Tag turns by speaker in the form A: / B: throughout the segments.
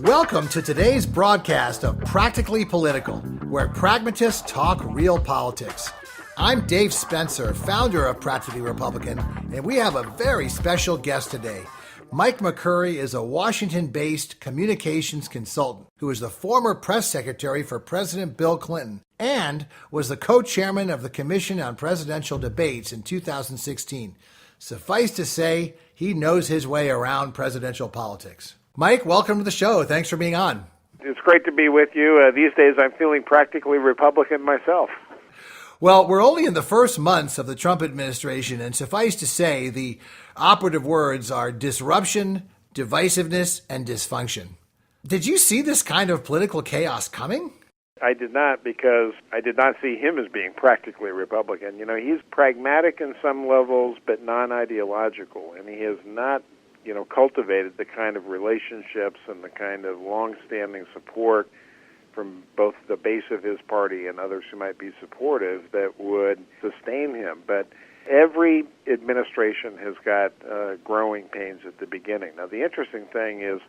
A: Welcome to today's broadcast of Practically Political, where pragmatists talk real politics. I'm Dave Spencer, founder of Practically Republican, and we have a very special guest today. Mike McCurry is a Washington-based communications consultant who is the former press secretary for President Bill Clinton and was the co-chairman of the Commission on Presidential Debates in 2016. Suffice to say, he knows his way around presidential politics. Mike, welcome to the show. Thanks for being on.
B: It's great to be with you. These days I'm feeling practically Republican myself.
A: Well, we're only in the first months of the Trump administration, and suffice to say, the operative words are disruption, divisiveness, and dysfunction. Did you see this kind of political chaos coming?
B: I did not, because I did not see him as being practically Republican. You know, he's pragmatic in some levels, but non-ideological, and he has not cultivated the kind of relationships and the kind of long-standing support from both the base of his party and others who might be supportive that would sustain him. But every administration has got growing pains at the beginning. Now, the interesting thing is,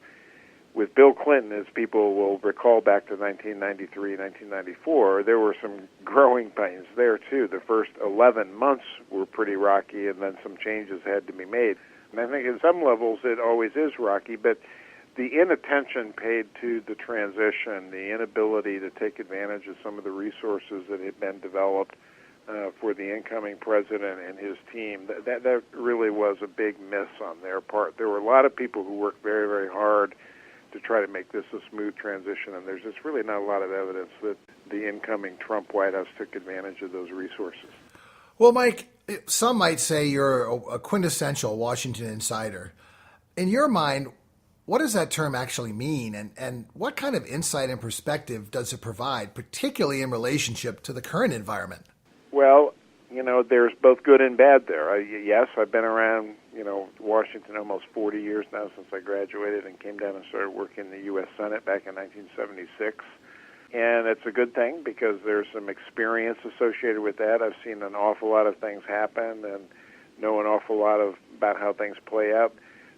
B: with Bill Clinton, as people will recall back to 1993, 1994, there were some growing pains there, too. The first 11 months were pretty rocky, and then some changes had to be made. And I think at some levels it always is rocky, but the inattention paid to the transition, the inability to take advantage of some of the resources that had been developed for the incoming president and his team, that really was a big miss on their part. There were a lot of people who worked very, very hard to try to make this a smooth transition, and there's just really not a lot of evidence that the incoming Trump White House took advantage of those resources.
A: Well, Mike, some might say you're a quintessential Washington insider. In your mind, what does that term actually mean, and what kind of insight and perspective does it provide, particularly in relationship to the current environment?
B: Well, there's both good and bad there. Yes, I've been around, Washington almost 40 years now since I graduated and came down and started working in the U.S. Senate back in 1976. And it's a good thing because there's some experience associated with that. I've seen an awful lot of things happen and know an awful lot about how things play out.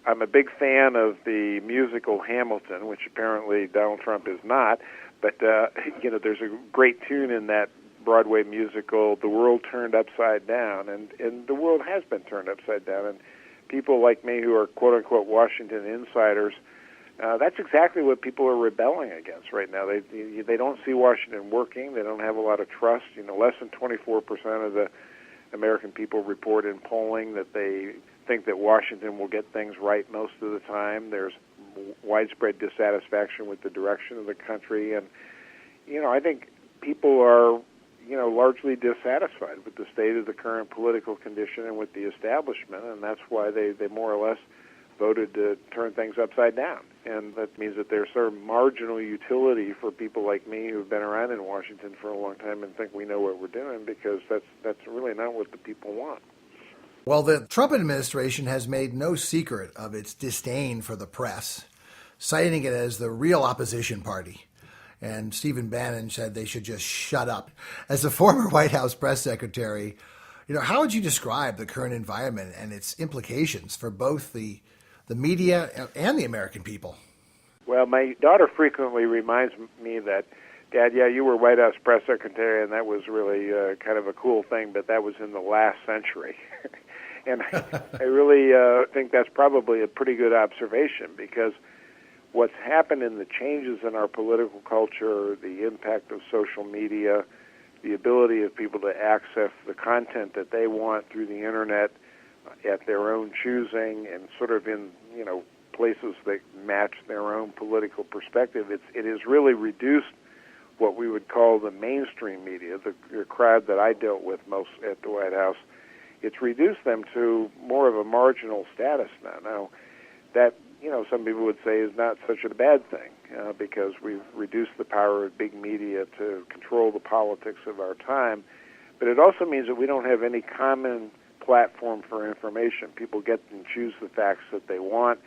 B: I'm a big fan of the musical Hamilton, which apparently Donald Trump is not. But, there's a great tune in that Broadway musical, The World Turned Upside Down. And the world has been turned upside down. And people like me who are quote-unquote Washington insiders, that's exactly what people are rebelling against right now. They don't see Washington working. They don't have a lot of trust. Less than 24% of the American people report in polling that they think that Washington will get things right most of the time. There's widespread dissatisfaction with the direction of the country. And, I think people are, largely dissatisfied with the state of the current political condition and with the establishment. And that's why they more or less voted to turn things upside down. And that means that there's sort of marginal utility for people like me who've been around in Washington for a long time and think we know what we're doing, because that's really not what the people want.
A: Well, the Trump administration has made no secret of its disdain for the press, citing it as the real opposition party. And Stephen Bannon said they should just shut up. As a former White House press secretary, how would you describe the current environment and its implications for both the media and the American people?
B: Well, my daughter frequently reminds me that, Dad, yeah, you were White House press secretary, and that was really kind of a cool thing, but that was in the last century. And I really think that's probably a pretty good observation, because what's happened in the changes in our political culture, the impact of social media, the ability of people to access the content that they want through the Internet at their own choosing and sort of in, places that match their own political perspective, it has really reduced what we would call the mainstream media, the crowd that I dealt with most at the White House. It's reduced them to more of a marginal status now. Now, that, some people would say is not such a bad thing, because we've reduced the power of big media to control the politics of our time. But it also means that we don't have any common platform for information. People get and choose the facts that they want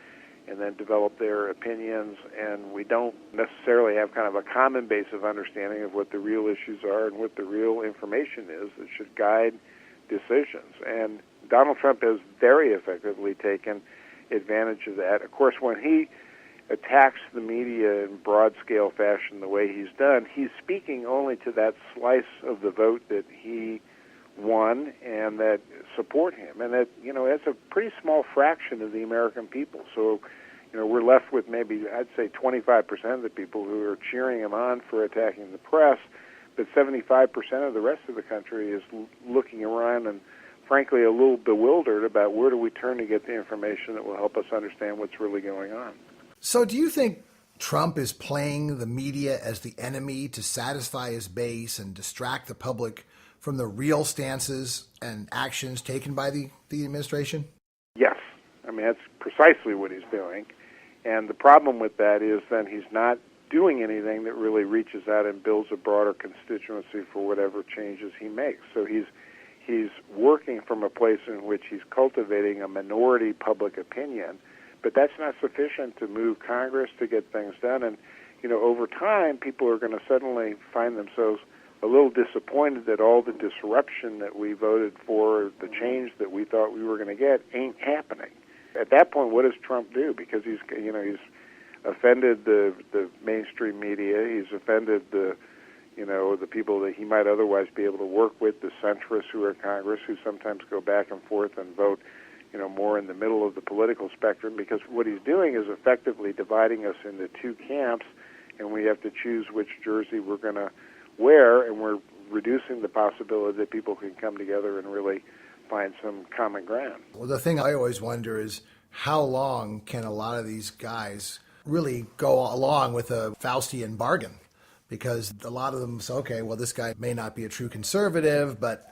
B: and then develop their opinions, and we don't necessarily have kind of a common base of understanding of what the real issues are and what the real information is that should guide decisions. And Donald Trump has very effectively taken advantage of that. Of course, when he attacks the media in broad-scale fashion the way he's done, he's speaking only to that slice of the vote that he won and that support him. And that, that's a pretty small fraction of the American people. So, we're left with maybe, I'd say, 25% of the people who are cheering him on for attacking the press, but 75% of the rest of the country is looking around and, frankly, a little bewildered about where do we turn to get the information that will help us understand what's really going on.
A: So do you think Trump is playing the media as the enemy to satisfy his base and distract the public from the real stances and actions taken by the administration?
B: Yes. I mean, that's precisely what he's doing. And the problem with that is then he's not doing anything that really reaches out and builds a broader constituency for whatever changes he makes. So he's working from a place in which he's cultivating a minority public opinion, but that's not sufficient to move Congress to get things done. And, over time, people are going to suddenly find themselves a little disappointed that all the disruption that we voted for, the change that we thought we were going to get, ain't happening. At that point, what does Trump do? Because he's offended the mainstream media, he's offended the people that he might otherwise be able to work with, the centrists who are in Congress, who sometimes go back and forth and vote, more in the middle of the political spectrum, because what he's doing is effectively dividing us into two camps, and we have to choose which jersey we're going to wear, and we're reducing the possibility that people can come together and really find some common ground.
A: Well, the thing I always wonder is how long can a lot of these guys really go along with a Faustian bargain? Because a lot of them say, okay, well, this guy may not be a true conservative, but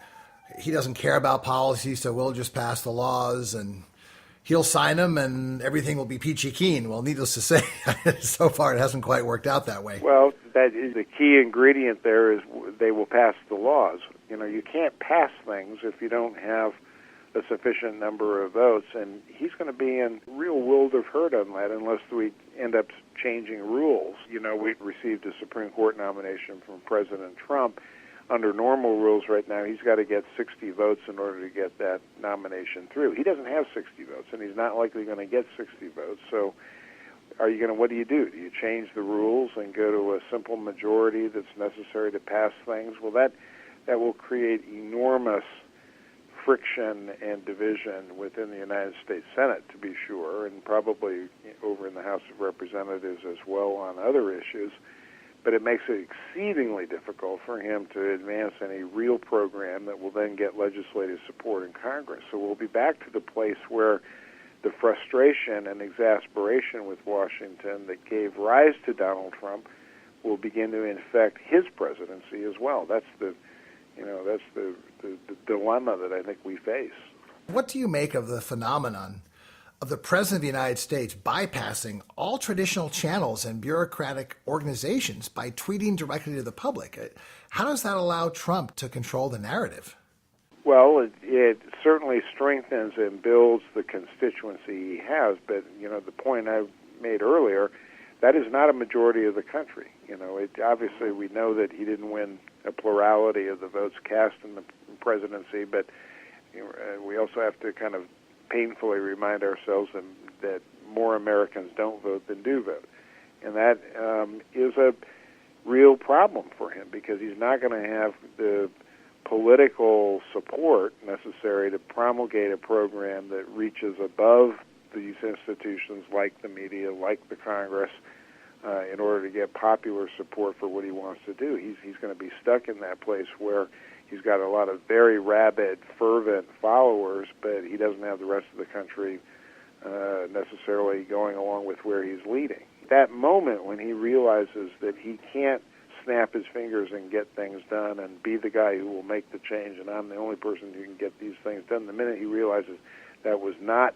A: he doesn't care about policy, so we'll just pass the laws and he'll sign them and everything will be peachy keen. Well, needless to say, so far it hasn't quite worked out that way.
B: Well, that is the key ingredient there is they will pass the laws. You can't pass things if you don't have a sufficient number of votes, and he's going to be in real world of hurt on that unless we end up changing rules. We received a Supreme Court nomination from President Trump. Under normal rules right now, he's got to get 60 votes in order to get that nomination through. He doesn't have 60 votes, and he's not likely going to get 60 votes. So what do you do? Do you change the rules and go to a simple majority that's necessary to pass things? Well, that will create enormous friction and division within the United States Senate, to be sure, and probably over in the House of Representatives as well on other issues. But it makes it exceedingly difficult for him to advance any real program that will then get legislative support in Congress. So we'll be back to the place where the frustration and exasperation with Washington that gave rise to Donald Trump will begin to infect his presidency as well. That's the dilemma that I think we face.
A: What do you make of the phenomenon of the President of the United States bypassing all traditional channels and bureaucratic organizations by tweeting directly to the public? How does that allow Trump to control the narrative?
B: Well, it certainly strengthens and builds the constituency he has, but, the point I made earlier, that is not a majority of the country. Obviously we know that he didn't win a plurality of the votes cast in the presidency, but we also have to kind of painfully remind ourselves that more Americans don't vote than do vote. And that is a real problem for him because he's not going to have the political support necessary to promulgate a program that reaches above these institutions like the media, like the Congress, in order to get popular support for what he wants to do. He's going to be stuck in that place where he's got a lot of very rabid, fervent followers, but he doesn't have the rest of the country necessarily going along with where he's leading. That moment when he realizes that he can't snap his fingers and get things done and be the guy who will make the change, and I'm the only person who can get these things done, the minute he realizes that was not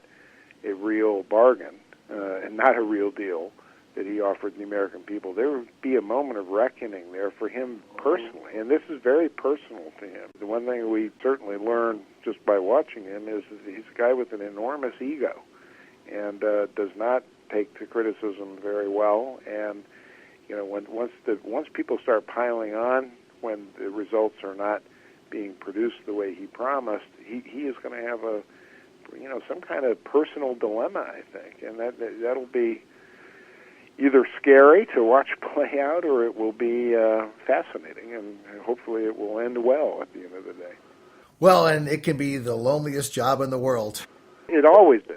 B: a real bargain and not a real deal that he offered the American people, there would be a moment of reckoning there for him personally. And this is very personal to him. The one thing we certainly learn just by watching him is that he's a guy with an enormous ego and does not take to criticism very well. And once people start piling on when the results are not being produced the way he promised, he is going to have some kind of personal dilemma, I think, and that'll be either scary to watch play out, or it will be fascinating, and hopefully it will end well at the end of the day.
A: Well, and it can be the loneliest job in the world.
B: It always is.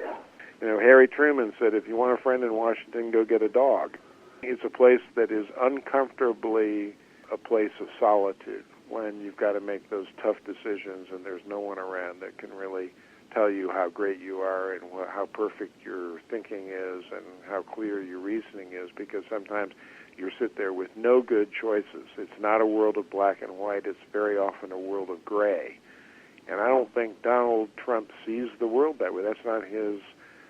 B: Harry Truman said, if you want a friend in Washington, go get a dog. It's a place that is uncomfortably a place of solitude when you've got to make those tough decisions and there's no one around that can really tell you how great you are and how perfect your thinking is and how clear your reasoning is, because sometimes you sit there with no good choices. It's not a world of black and white. It's very often a world of gray. And I don't think Donald Trump sees the world that way. That's not his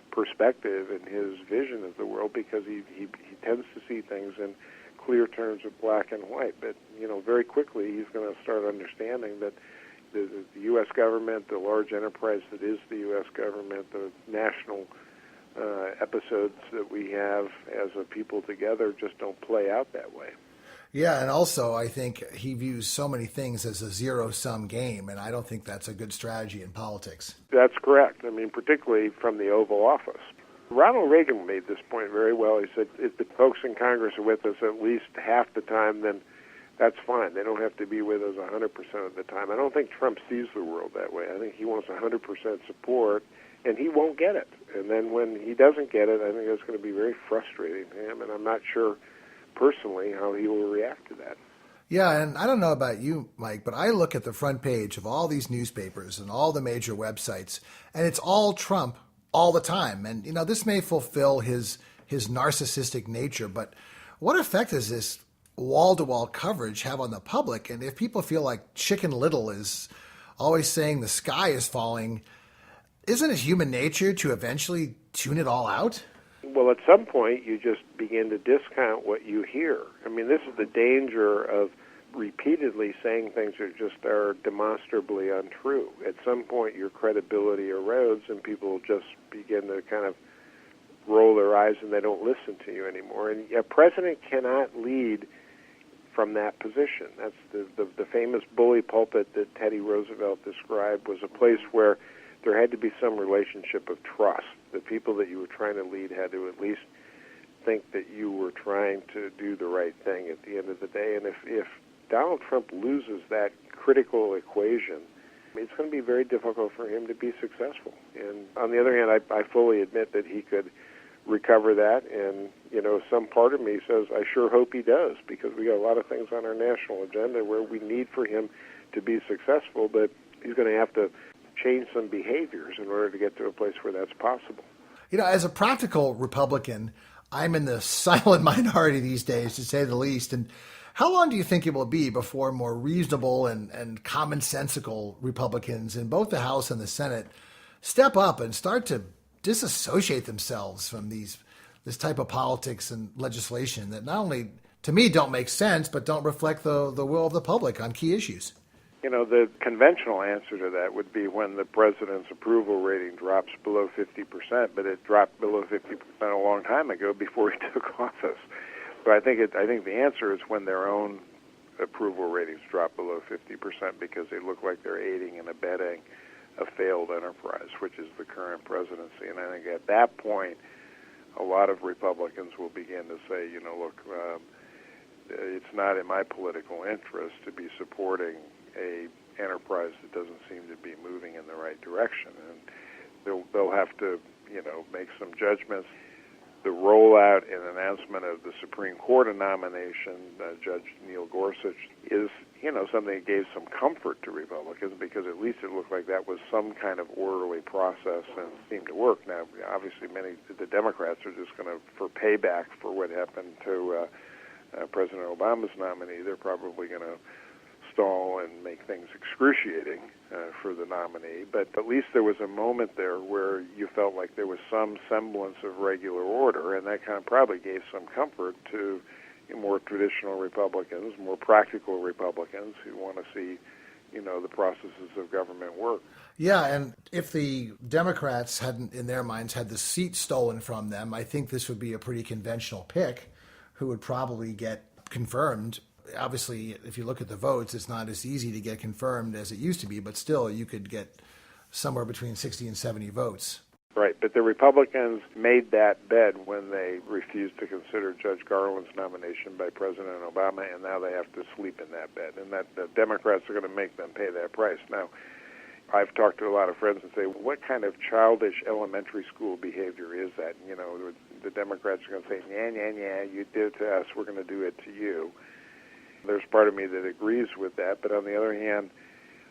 B: perspective and his vision of the world, because he tends to see things in clear terms of black and white. But, very quickly he's going to start understanding that the U.S. government, the large enterprise that is the U.S. government, the national episodes that we have as a people together just don't play out that way.
A: Yeah, and also I think he views so many things as a zero-sum game, and I don't think that's a good strategy in politics.
B: That's correct. Particularly from the Oval Office. Ronald Reagan made this point very well. He said, if the folks in Congress are with us at least half the time, then that's fine. They don't have to be with us 100% of the time. I don't think Trump sees the world that way. I think he wants 100% support, and he won't get it. And then when he doesn't get it, I think that's going to be very frustrating to him, and I'm not sure personally how he will react to that.
A: Yeah, and I don't know about you, Mike, but I look at the front page of all these newspapers and all the major websites, and it's all Trump all the time. And, this may fulfill his narcissistic nature, but what effect does this wall-to-wall coverage have on the public? And if people feel like Chicken Little is always saying the sky is falling, isn't it human nature to eventually tune it all out?
B: Well, at some point, you just begin to discount what you hear. This is the danger of repeatedly saying things that just are demonstrably untrue. At some point, your credibility erodes, and people just begin to kind of roll their eyes, and they don't listen to you anymore. And a president cannot lead from that position. That's the famous bully pulpit that Teddy Roosevelt described was a place where there had to be some relationship of trust. The people that you were trying to lead had to at least think that you were trying to do the right thing at the end of the day. And if Donald Trump loses that critical equation, it's going to be very difficult for him to be successful. And on the other hand, I fully admit that he could recover that. And, some part of me says I sure hope he does, because we got a lot of things on our national agenda where we need for him to be successful, but he's going to have to change some behaviors in order to get to a place where that's possible.
A: As a practical Republican, I'm in the silent minority these days, to say the least. And how long do you think it will be before more reasonable and commonsensical Republicans in both the House and the Senate step up and start to disassociate themselves from this type of politics and legislation that not only, to me, don't make sense, but don't reflect the will of the public on key issues?
B: The conventional answer to that would be when the president's approval rating drops below 50%, but it dropped below 50% a long time ago before he took office. So I think the answer is when their own approval ratings drop below 50% because they look like they're aiding and abetting a failed enterprise, which is the current presidency. And I think at that point, a lot of Republicans will begin to say, look, it's not in my political interest to be supporting a enterprise that doesn't seem to be moving in the right direction, and they'll have to make some judgments. The rollout and announcement of the Supreme Court nomination, Judge Neil Gorsuch, is something that gave some comfort to Republicans, because at least it looked like that was some kind of orderly process and seemed to work. Now, obviously, many of the Democrats are just going to, for payback for what happened to President Obama's nominee, they're probably going to stall and make things excruciating for the nominee. But at least there was a moment there where you felt like there was some semblance of regular order, and that kind of probably gave some comfort to more traditional Republicans, more practical Republicans who want to see, the processes of government work.
A: Yeah, and if the Democrats hadn't, in their minds, had the seat stolen from them, I think this would be a pretty conventional pick who would probably get confirmed. Obviously, if you look at the votes, it's not as easy to get confirmed as it used to be, but still you could get somewhere between 60 and 70 votes.
B: Right, but the Republicans made that bed when they refused to consider Judge Garland's nomination by President Obama, and now they have to sleep in that bed, and that the Democrats are going to make them pay that price. Now, I've talked to a lot of friends and say, what kind of childish elementary school behavior is that? You know, the Democrats are going to say, yeah, you did it to us, we're going to do it to you. There's part of me that agrees with that, but on the other hand,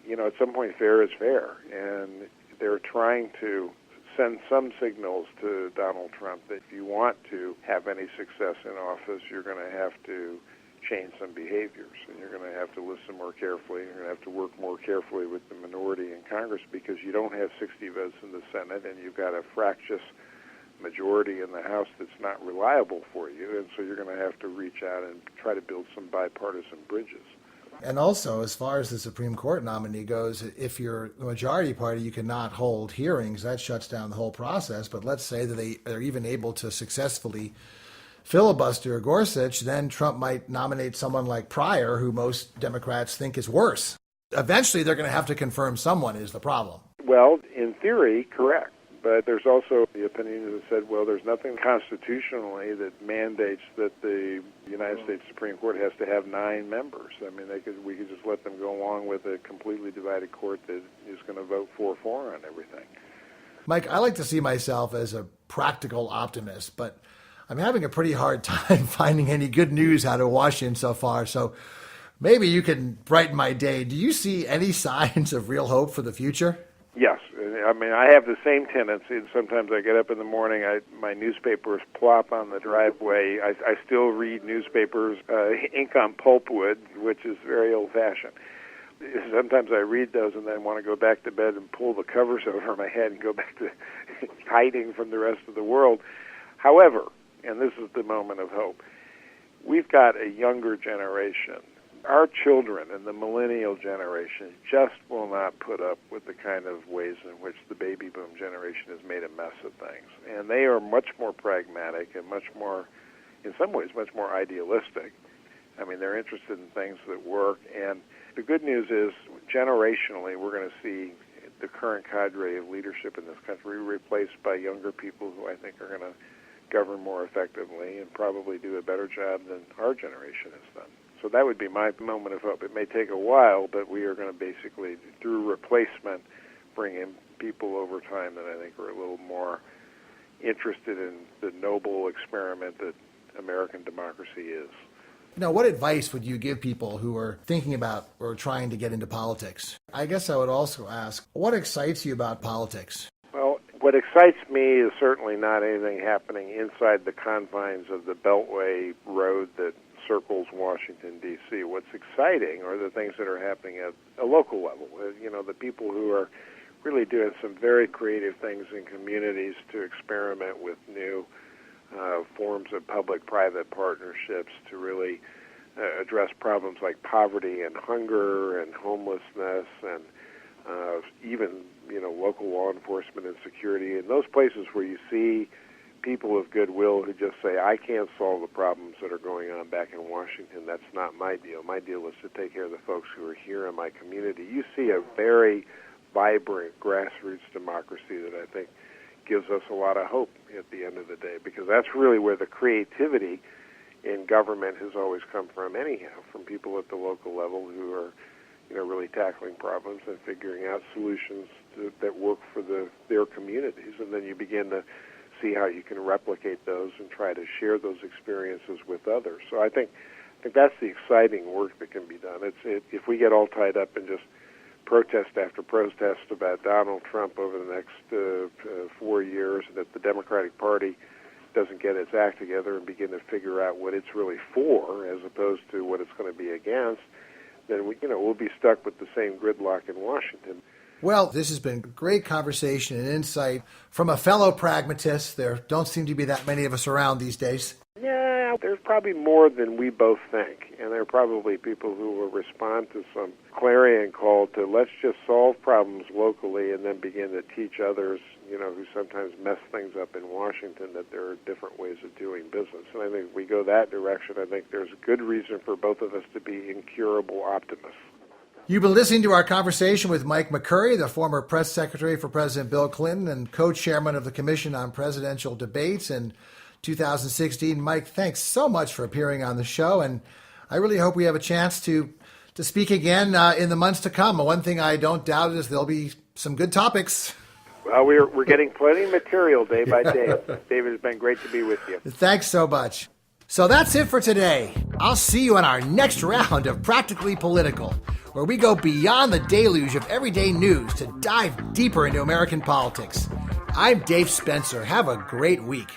B: you know, at some point fair is fair, and they're trying to send some signals to Donald Trump that if you want to have any success in office, you're going to have to change some behaviors, and you're going to have to listen more carefully, you're going to have to work more carefully with the minority in Congress because you don't have 60 votes in the Senate, and you've got a fractious majority in the House that's not reliable for you, and so you're going to have to reach out and try to build some bipartisan bridges.
A: And also, as far as the Supreme Court nominee goes, if you're the majority party, you cannot hold hearings. That shuts down the whole process. But let's say that they're even able to successfully filibuster Gorsuch, then Trump might nominate someone like Pryor, who most Democrats think is worse. Eventually, they're going to have to confirm someone is the problem.
B: Well, in theory, correct. But there's also the opinion that said, well, there's nothing constitutionally that mandates that the United States Supreme Court has to have 9 members. I mean, we could just let them go along with a completely divided court that is going to vote 4-4 on everything.
A: Mike, I like to see myself as a practical optimist, but I'm having a pretty hard time finding any good news out of Washington so far. So maybe you can brighten my day. Do you see any signs of real hope for the future?
B: Yes. I mean, I have the same tendency. Sometimes I get up in the morning, my newspapers plop on the driveway. I still read newspapers, ink on pulpwood, which is very old-fashioned. Sometimes I read those and then want to go back to bed and pull the covers over my head and go back to hiding from the rest of the world. However, and this is the moment of hope, we've got a younger generation. Our children and the millennial generation just will not put up with the kind of ways in which the baby boom generation has made a mess of things. And they are much more pragmatic and much more, in some ways, much more idealistic. I mean, they're interested in things that work. And the good news is, generationally, we're going to see the current cadre of leadership in this country replaced by younger people who I think are going to govern more effectively and probably do a better job than our generation has done. So that would be my moment of hope. It may take a while, but we are going to basically, through replacement, bring in people over time that I think are a little more interested in the noble experiment that American democracy is.
A: Now, what advice would you give people who are thinking about or trying to get into politics? I guess I would also ask, what excites you about politics?
B: Well, what excites me is certainly not anything happening inside the confines of the Beltway road that circles Washington, D.C. What's exciting are the things that are happening at a local level. You know, the people who are really doing some very creative things in communities to experiment with new forms of public-private partnerships to really address problems like poverty and hunger and homelessness and even, you know, local law enforcement and security. In those places where you see people of goodwill who just say, I can't solve the problems that are going on back in Washington. That's not my deal. My deal is to take care of the folks who are here in my community. You see a very vibrant grassroots democracy that I think gives us a lot of hope at the end of the day, because that's really where the creativity in government has always come from anyhow, from people at the local level who are, you know, really tackling problems and figuring out solutions that work for their communities. And then you begin to see how you can replicate those and try to share those experiences with others. So I think that's the exciting work that can be done. If we get all tied up in just protest after protest about Donald Trump over the next 4 years, and that the Democratic Party doesn't get its act together and begin to figure out what it's really for as opposed to what it's going to be against, then we'll be stuck with the same gridlock in Washington.
A: Well, this has been a great conversation and insight from a fellow pragmatist. There don't seem to be that many of us around these days.
B: Yeah, there's probably more than we both think. And there are probably people who will respond to some clarion call to let's just solve problems locally and then begin to teach others, who sometimes mess things up in Washington, that there are different ways of doing business. And I think if we go that direction, I think there's good reason for both of us to be incurable optimists.
A: You've been listening to our conversation with Mike McCurry, the former press secretary for President Bill Clinton and co-chairman of the Commission on Presidential Debates in 2016. Mike, thanks so much for appearing on the show, and I really hope we have a chance to speak again in the months to come. One thing I don't doubt is there'll be some good topics.
B: Well, we're getting plenty of material day by day. David, it's been great to be with you.
A: Thanks so much. So that's it for today. I'll see you on our next round of Practically Political, where we go beyond the deluge of everyday news to dive deeper into American politics. I'm Dave Spencer. Have a great week.